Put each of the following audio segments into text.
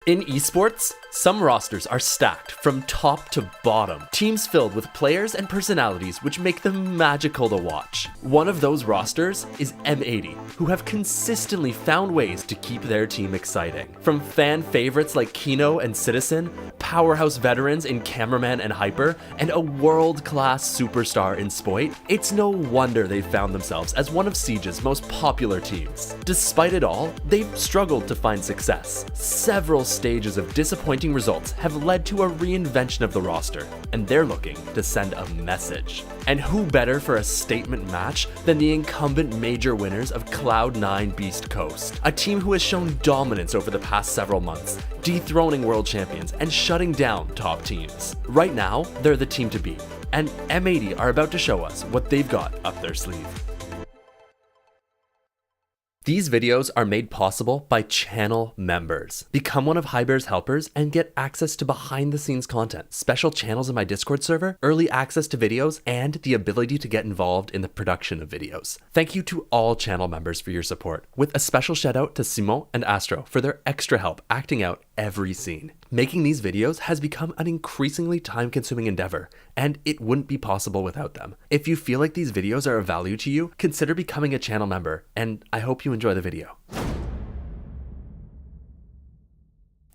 In esports, some rosters are stacked from top to bottom, teams filled with players and personalities which make them magical to watch. One of those rosters is M80, who have consistently found ways to keep their team exciting. From fan favorites like Kino and Citizen, powerhouse veterans in Cameraman and Hyper, and a world-class superstar in Spoit, it's no wonder they've found themselves as one of Siege's most popular teams. Despite it all, they've struggled to find success. Several stages of disappointing results have led to a reinvention of the roster, and they're looking to send a message. And who better for a statement match than the incumbent major winners of Cloud9 Beast Coast, a team who has shown dominance over the past several months, dethroning world champions and shutting down top teams. Right now, they're the team to beat, and M80 are about to show us what they've got up their sleeve. These videos are made possible by channel members. Become one of Hyber's helpers and get access to behind the scenes content, special channels in my Discord server, early access to videos, and the ability to get involved in the production of videos. Thank you to all channel members for your support, with a special shout out to Simon and Astro for their extra help acting out every scene. Making these videos has become an increasingly time-consuming endeavor, and it wouldn't be possible without them. If you feel like these videos are of value to you, consider becoming a channel member, and I hope you enjoy the video.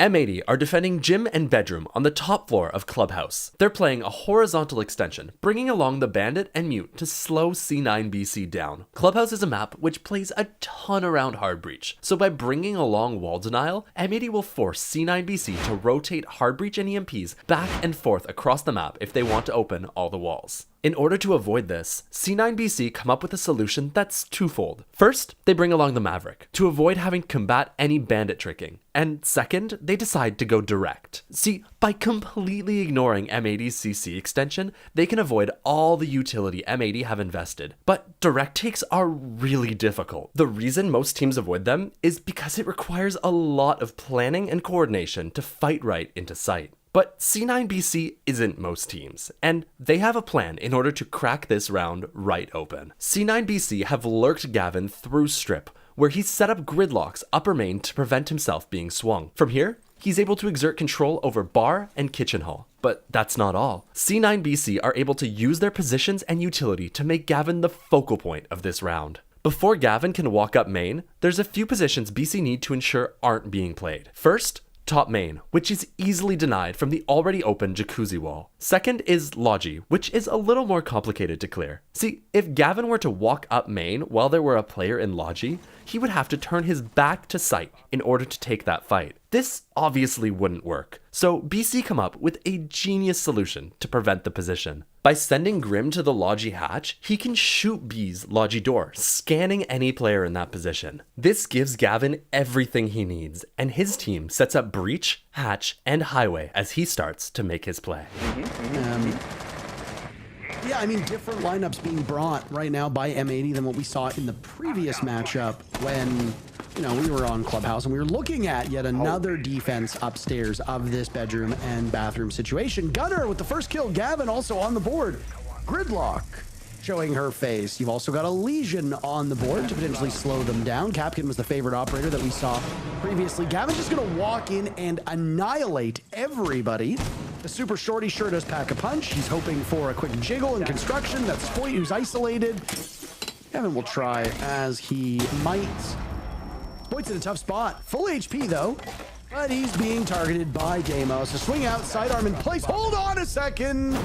M80 are defending gym and bedroom on the top floor of Clubhouse. They're playing a horizontal extension, bringing along the Bandit and Mute to slow C9BC down. Clubhouse is a map which plays a ton around Hardbreach, so by bringing along wall denial, M80 will force C9BC to rotate Hardbreach and EMPs back and forth across the map if they want to open all the walls. In order to avoid this, C9BC come up with a solution that's twofold. First, they bring along the Maverick to avoid having to combat any bandit tricking. And second, they decide to go direct. See, by completely ignoring M80's CC extension, they can avoid all the utility M80 have invested. But direct takes are really difficult. The reason most teams avoid them is because it requires a lot of planning and coordination to fight right into sight. But C9BC isn't most teams, and they have a plan in order to crack this round right open. C9BC have lurked Gavin through Strip, where he's set up gridlocks upper main to prevent himself being swung. From here, he's able to exert control over Bar and Kitchen Hall. But that's not all. C9BC are able to use their positions and utility to make Gavin the focal point of this round. Before Gavin can walk up main, there's a few positions BC need to ensure aren't being played. First, top main, which is easily denied from the already open jacuzzi wall. Second is Logi, which is a little more complicated to clear. See, if Gavin were to walk up main while there were a player in Logi, he would have to turn his back to site in order to take that fight. This obviously wouldn't work, so BC come up with a genius solution to prevent the position. By sending Grim to the Logi hatch, he can shoot B's Logi door, scanning any player in that position. This gives Gavin everything he needs, and his team sets up Breach, Hatch, and Highway as he starts to make his play. Yeah, I mean, different lineups being brought right now by M80 than what we saw in the previous matchup when, we were on Clubhouse and we were looking at yet another defense upstairs of this bedroom and bathroom situation. Gunner with the first kill, Gavin also on the board. Gridlock showing her face. You've also got a Lesion on the board to potentially slow them down. Capkin was the favorite operator that we saw previously. Gavin's just gonna walk in and annihilate everybody. The super shorty sure does pack a punch. He's hoping for a quick jiggle in construction. That's Spoit who's isolated. Gavin will try as he might. Spoit's in a tough spot. Full HP though, but he's being targeted by Deimos. A swing out, sidearm in place. Hold on a second.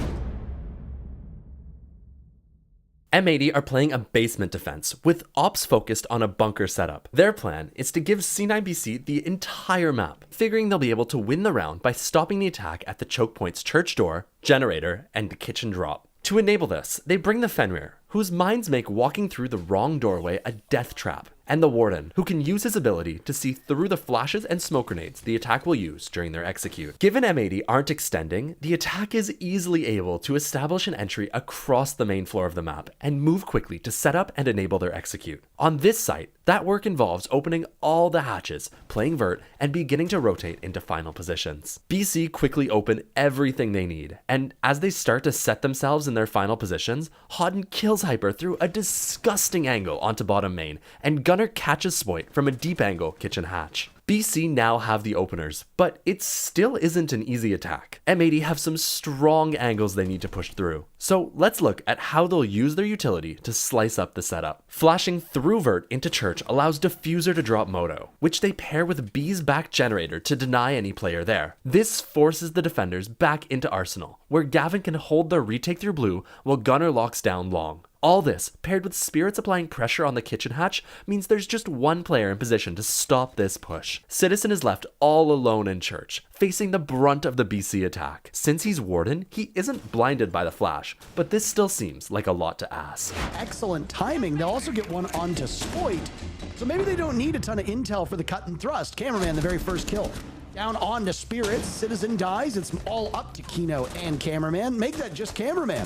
M80 are playing a basement defense, with ops focused on a bunker setup. Their plan is to give C9BC the entire map, figuring they'll be able to win the round by stopping the attack at the choke point's church door, generator, and the kitchen drop. To enable this, they bring the Fenrir, whose minds make walking through the wrong doorway a death trap, and the Warden, who can use his ability to see through the flashes and smoke grenades the attack will use during their execute. Given M80 aren't extending, the attack is easily able to establish an entry across the main floor of the map and move quickly to set up and enable their execute. On this site, that work involves opening all the hatches, playing vert, and beginning to rotate into final positions. BC quickly open everything they need, and as they start to set themselves in their final positions, Hodden kills Hyper through a disgusting angle onto bottom main, and Gunner catches Spoit from a deep angle kitchen hatch. BC now have the openers, but it still isn't an easy attack. M80 have some strong angles they need to push through. So let's look at how they'll use their utility to slice up the setup. Flashing through Vert into Church allows Diffuser to drop Moto, which they pair with B's back generator to deny any player there. This forces the defenders back into Arsenal, where Gavin can hold their retake through blue while Gunnar locks down long. All this, paired with Spirits applying pressure on the kitchen hatch, means there's just one player in position to stop this push. Citizen is left all alone in Church, facing the brunt of the BC attack. Since he's Warden, he isn't blinded by the flash, but this still seems like a lot to ask. Excellent timing. They'll also get one onto Spoit, so maybe they don't need a ton of intel for the cut and thrust. Cameraman, the very first kill. Down onto Spirits, Citizen dies. It's all up to Kino and Cameraman. Make that just Cameraman.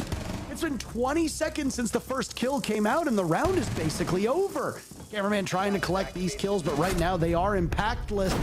It's been 20 seconds since the first kill came out and the round is basically over. Cameraman trying to collect these kills, but right now they are impactless.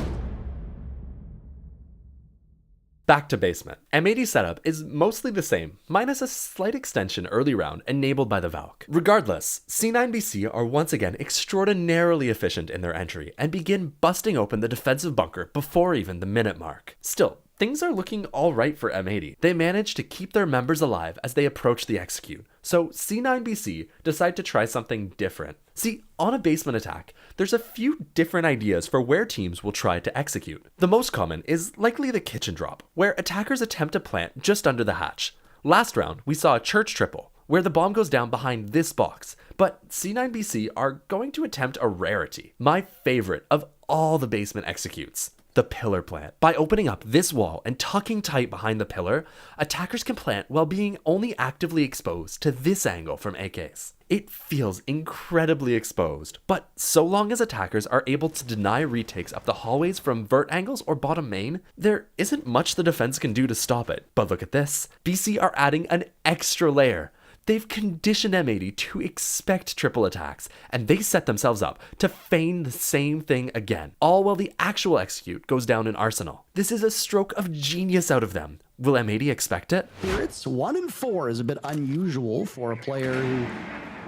Back to basement. M80 setup is mostly the same, minus a slight extension early round enabled by the Valk. Regardless, C9BC are once again extraordinarily efficient in their entry and begin busting open the defensive bunker before even the minute mark. Still, things are looking alright for M80. They manage to keep their members alive as they approach the execute, so C9BC decide to try something different. See, on a basement attack, there's a few different ideas for where teams will try to execute. The most common is likely the kitchen drop, where attackers attempt to plant just under the hatch. Last round, we saw a Church triple, where the bomb goes down behind this box, but C9BC are going to attempt a rarity, my favorite of all the basement executes. The pillar plant. By opening up this wall and tucking tight behind the pillar, attackers can plant while being only actively exposed to this angle from AKs. It feels incredibly exposed, but so long as attackers are able to deny retakes up the hallways from vert angles or bottom main, there isn't much the defense can do to stop it. But look at this. BC are adding an extra layer. They've conditioned M80 to expect triple attacks, and they set themselves up to feign the same thing again, all while the actual execute goes down in Arsenal. This is a stroke of genius out of them. Will M80 expect it? Spirits 1 and 4 is a bit unusual for a player who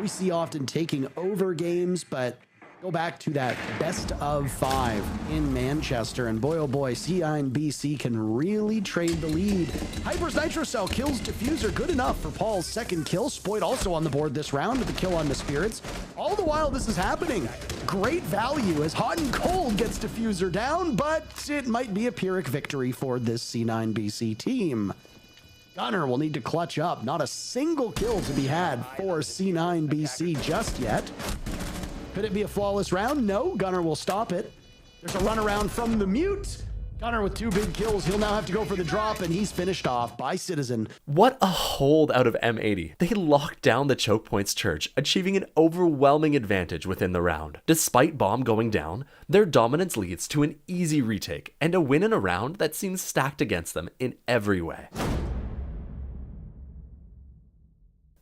we see often taking over games, but go back to that best of 5 in Manchester, and boy oh boy, C9BC can really trade the lead. Hyper's Nitro Cell kills Diffuser, good enough for Paul's second kill. Spoit also on the board this round with the kill on the Spirits. All the while this is happening, great value as Hot and Cold gets Diffuser down, but it might be a Pyrrhic victory for this C9BC team. Gunnar will need to clutch up. Not a single kill to be had for C9BC just yet. Could it be a flawless round? No, Gunnar will stop it. There's a runaround from the mute. Gunnar with 2 big kills. He'll now have to go for the drop, and he's finished off by Citizen. What a hold out of M80. They locked down the choke points Church, achieving an overwhelming advantage within the round. Despite bomb going down, their dominance leads to an easy retake and a win in a round that seems stacked against them in every way.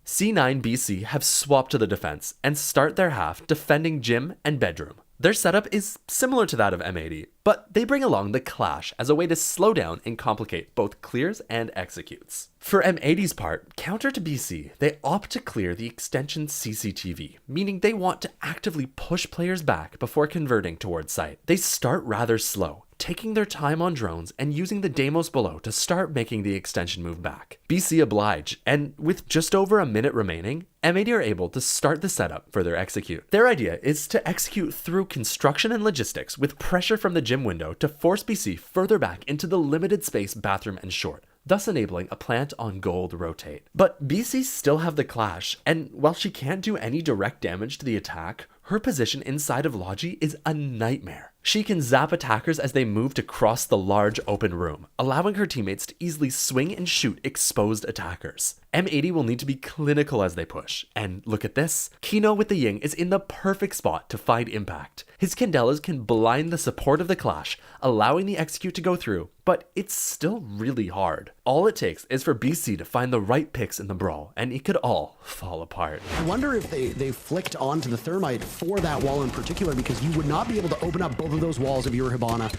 C9BC have swapped to the defense and start their half defending Gym and Bedroom. Their setup is similar to that of M80, but they bring along the Clash as a way to slow down and complicate both clears and executes. For M80's part, counter to BC, they opt to clear the extension CCTV, meaning they want to actively push players back before converting towards site. They start rather slow, taking their time on drones and using the Deimos below to start making the extension move back. BC oblige, and with just over a minute remaining, M80 are able to start the setup for their execute. Their idea is to execute through construction and logistics with pressure from the Gym window to force BC further back into the limited space bathroom and short, thus enabling a plant on gold rotate. But BC still have the Clash, and while she can't do any direct damage to the attack, her position inside of Logi is a nightmare. She can zap attackers as they move to cross the large open room, allowing her teammates to easily swing and shoot exposed attackers. M80 will need to be clinical as they push, and look at this. Kino with the Ying is in the perfect spot to fight impact. His Candelas can blind the support of the Clash, allowing the execute to go through, but it's still really hard. All it takes is for BC to find the right picks in the brawl, and it could all fall apart. I wonder if they flicked onto the Thermite for that wall in particular, because you would not be able to open up both of those walls if you were Hibana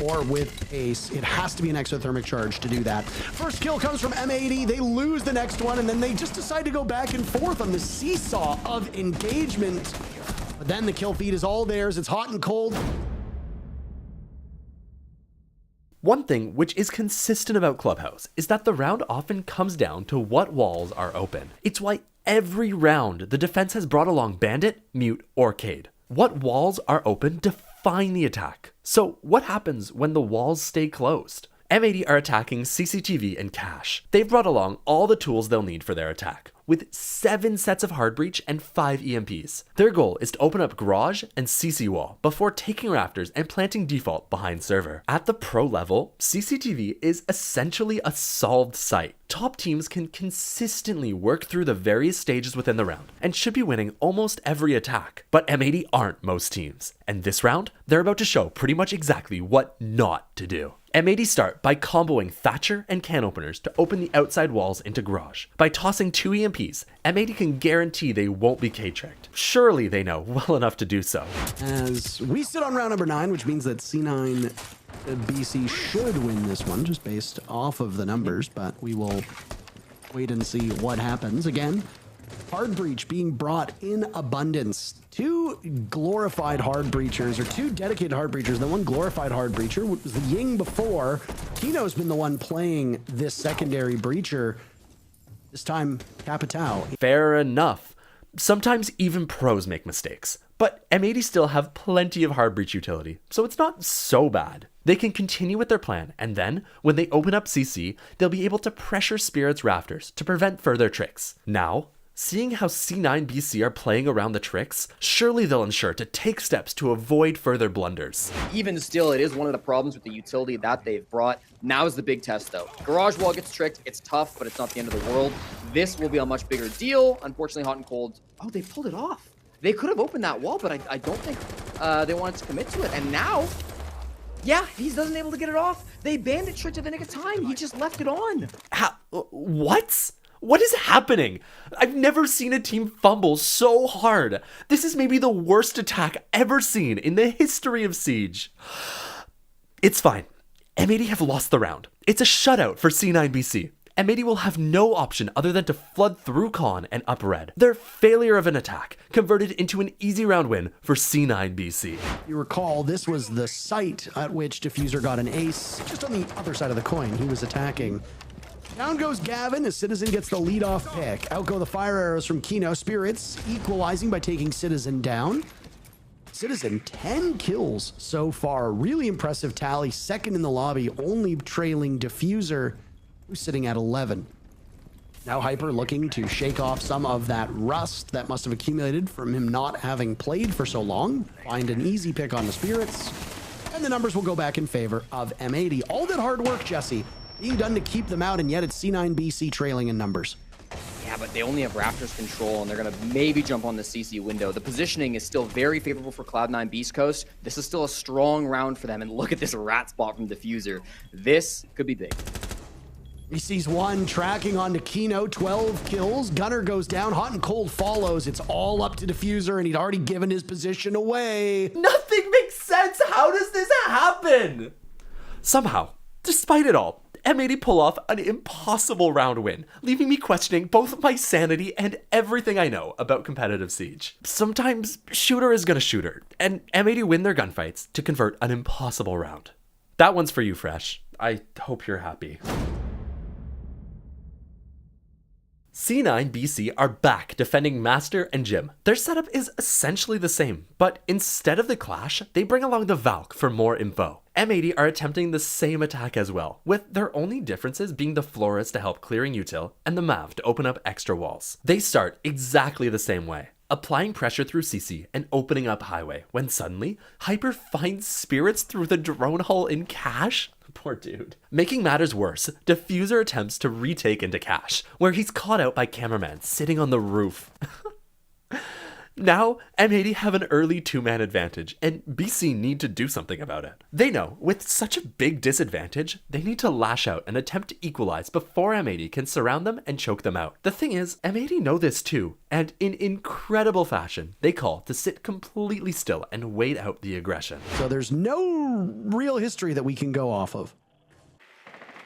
or with Ace. It has to be an exothermic charge to do that. First kill comes from M80. They lose the next one, and then they just decide to go back and forth on the seesaw of engagement. But then the kill feed is all theirs. It's Hot and Cold. One thing which is consistent about Clubhouse is that the round often comes down to what walls are open. It's why every round the defense has brought along Bandit, Mute, or Cade. What walls are open define the attack. So what happens when the walls stay closed? M80 are attacking CCTV and Cache. They've brought along all the tools they'll need for their attack, with 7 sets of hard breach and 5 EMPs. Their goal is to open up garage and CC wall before taking rafters and planting default behind server. At the pro level, CCTV is essentially a solved site. Top teams can consistently work through the various stages within the round and should be winning almost every attack. But M80 aren't most teams, and this round, they're about to show pretty much exactly what not to do. M80 start by comboing Thatcher and can openers to open the outside walls into garage. By tossing 2 EMPs, M80 can guarantee they won't be K-tricked. Surely they know well enough to do so. As we sit on round number 9, which means that C9 BC should win this one just based off of the numbers, but we will wait and see what happens. Again, hard breach being brought in abundance. 2 glorified hard breachers, or 2 dedicated hard breachers. The one glorified hard breacher was the Ying before. Tino's been the one playing this secondary breacher. This time, Capitao. Fair enough. Sometimes even pros make mistakes, but M80 still have plenty of hard breach utility, so it's not so bad. They can continue with their plan, and then, when they open up CC, they'll be able to pressure Spirit's rafters to prevent further tricks. Now, seeing how C9 BC are playing around the tricks, surely they'll ensure to take steps to avoid further blunders. Even still, it is one of the problems with the utility that they've brought. Now is the big test, though. Garage wall gets tricked. It's tough, but it's not the end of the world. This will be a much bigger deal. Unfortunately, Hot and Cold, oh, they pulled it off. They could have opened that wall, but I don't think they wanted to commit to it. And now, yeah, he doesn't able to get it off. They bandit tricked at the nick of time. He just left it on. What? What is happening? I've never seen a team fumble so hard. This is maybe the worst attack ever seen in the history of Siege. It's fine. M80 have lost the round. It's a shutout for C9BC. M80 will have no option other than to flood through Con and up red. Their failure of an attack converted into an easy round win for C9BC. You recall, this was the site at which Diffuser got an ace. Just on the other side of the coin, he was attacking. Down goes Gavin as Citizen gets the leadoff pick. Out go the fire arrows from Kino. Spirits equalizing by taking Citizen down. Citizen, 10 kills so far. Really impressive tally. Second in the lobby, only trailing Diffuser, who's sitting at 11. Now Hyper looking to shake off some of that rust that must have accumulated from him not having played for so long. Find an easy pick on the Spirits. And the numbers will go back in favor of M80. All that hard work, Jesse, being done to keep them out, and yet it's C9BC trailing in numbers. Yeah, but they only have Raptors control, and they're going to maybe jump on the CC window. The positioning is still very favorable for Cloud9 Beast Coast. This is still a strong round for them, and look at this rat spot from Diffuser. This could be big. He sees one tracking onto Kino, 12 kills. Gunner goes down, Hot and Cold follows. It's all up to Diffuser, and he'd already given his position away. Nothing makes sense. How does this happen? Somehow, despite it all, M80 pull off an impossible round win, leaving me questioning both my sanity and everything I know about competitive Siege. Sometimes shooter is gonna shooter, and M80 win their gunfights to convert an impossible round. That one's for you, Fresh. I hope you're happy. C9BC are back defending Master and Jim. Their setup is essentially the same, but instead of the clash, they bring along the Valk for more info. M80 are attempting the same attack as well, with their only differences being the Flores to help clearing util and the Mav to open up extra walls. They start exactly the same way, applying pressure through CC and opening up highway, when suddenly, Hyper finds Spirits through the drone hull in Cache. Poor dude. Making matters worse, Diffuser attempts to retake into Cache, where he's caught out by cameraman sitting on the roof. Now, M80 have an early 2-man advantage, and BC need to do something about it. They know, with such a big disadvantage, they need to lash out and attempt to equalize before M80 can surround them and choke them out. The thing is, M80 know this too, and in incredible fashion, they call to sit completely still and wait out the aggression. So there's no real history that we can go off of.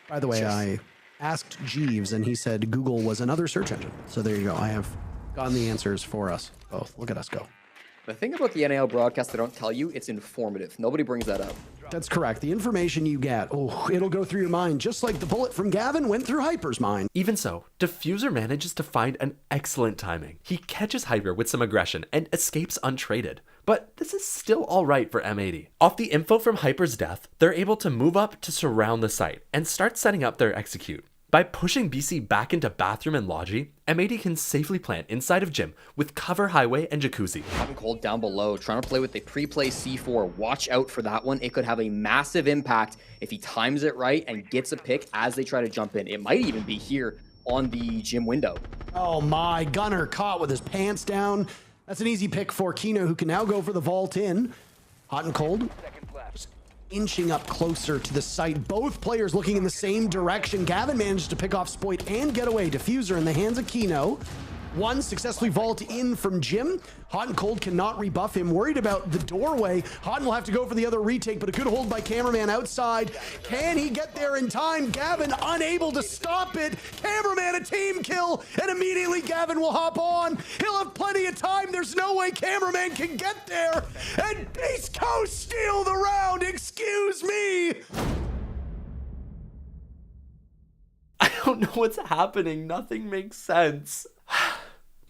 By the way, I asked Jeeves, and he said Google was another search engine. So there you go. I have gotten the answers for us both. Look at us go. The thing about the NAL broadcast they don't tell you, it's informative. Nobody brings that up. That's correct. The information you get, it'll go through your mind just like the bullet from Gavin went through Hyper's mind. Even so, Diffuser manages to find an excellent timing. He catches Hyper with some aggression and escapes untraded. But this is still alright for M80. Off the info from Hyper's death, they're able to move up to surround the site and start setting up their execute. By pushing BC back into bathroom and Logi, M80 can safely plant inside of Gym with cover highway and jacuzzi. Hot and Cold down below, trying to play with the pre-play C4. Watch out for that one. It could have a massive impact if he times it right and gets a pick as they try to jump in. It might even be here on the Gym window. Oh my, Gunner caught with his pants down. That's an easy pick for Kino, who can now go for the vault in. Hot and Cold inching up closer to the site. Both players looking in the same direction. Gavin managed to pick off Spoit and get away. Diffuser in the hands of Kino. One successfully vault in from Gym. Hot and Cold cannot rebuff him. Worried about the doorway. Hot will have to go for the other retake, but a good hold by Cameraman outside. Can he get there in time? Gavin unable to stop it. Cameraman a team kill, and immediately Gavin will hop on. He'll have plenty of time. There's no way Cameraman can get there. And Beast Coast steal the round. Excuse me. I don't know what's happening. Nothing makes sense.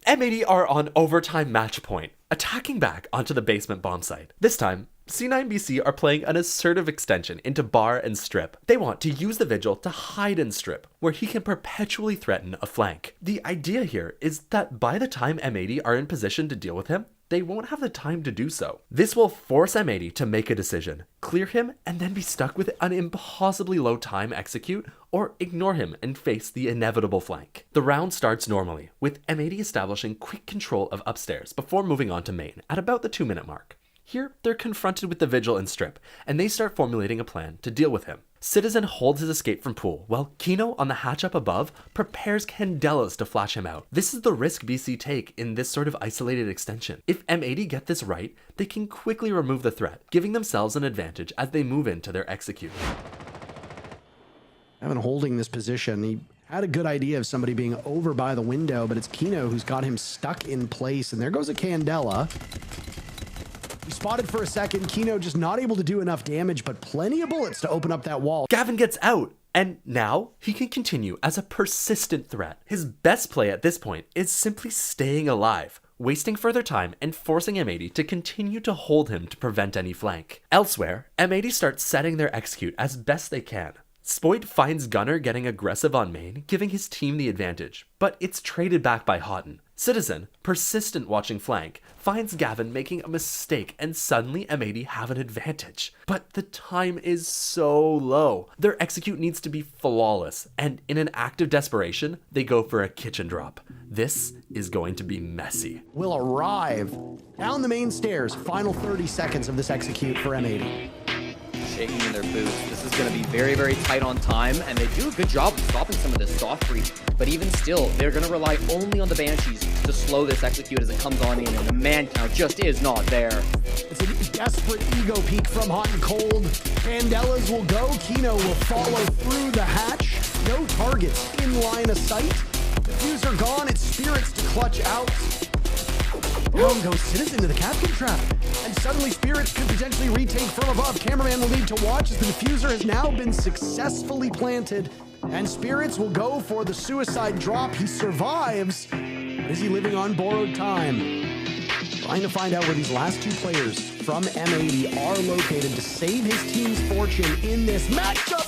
M80 are on overtime match point, attacking back onto the basement bomb site. This time, C9BC are playing an assertive extension into bar and strip. They want to use the Vigil to hide in strip, where he can perpetually threaten a flank. The idea here is that by the time M80 are in position to deal with him, they won't have the time to do so. This will force M80 to make a decision, clear him, and then be stuck with an impossibly low time execute, or ignore him and face the inevitable flank. The round starts normally, with M80 establishing quick control of upstairs before moving on to main at about the 2-minute mark. Here, they're confronted with the Vigil and strip, and they start formulating a plan to deal with him. Citizen holds his escape from pool, while Kino on the hatch up above prepares Candelas to flash him out. This is the risk BC take in this sort of isolated extension. If M80 get this right, they can quickly remove the threat, giving themselves an advantage as they move into their execute. Evan holding this position, he had a good idea of somebody being over by the window, but it's Kino who's got him stuck in place, and there goes a Candela. He spotted for a second. Kino just not able to do enough damage, but plenty of bullets to open up that wall. Gavin gets out, and now he can continue as a persistent threat. His best play at this point is simply staying alive, wasting further time and forcing M80 to continue to hold him to prevent any flank. Elsewhere, M80 starts setting their execute as best they can. Spoit finds Gunner getting aggressive on main, giving his team the advantage, but it's traded back by Houghton. Citizen, persistent watching flank, finds Gavin making a mistake, and suddenly M80 have an advantage. But the time is so low. Their execute needs to be flawless, and in an act of desperation, they go for a kitchen drop. This is going to be messy. Will arrive down the main stairs. Final 30 seconds of this execute for M80. Shaking in their boots. This is going to be very, very tight on time, and they do a good job of stopping some of this soft breach. But even still, they're going to rely only on the Banshees to slow this execute as it comes on in, and the man count just is not there. It's a desperate ego peek from Hot and Cold. Candelas will go. Kino will follow through the hatch. No targets in line of sight. Diffuser gone. It's Spirits to clutch out. Down goes Citizen to the Captain Trap. And suddenly Spirits could potentially retake from above. Cameraman will need to watch as the Diffuser has now been successfully planted. And Spirits will go for the suicide drop. He survives. But is he living on borrowed time? Trying to find out where these last two players from M80 are located to save his team's fortune in this matchup.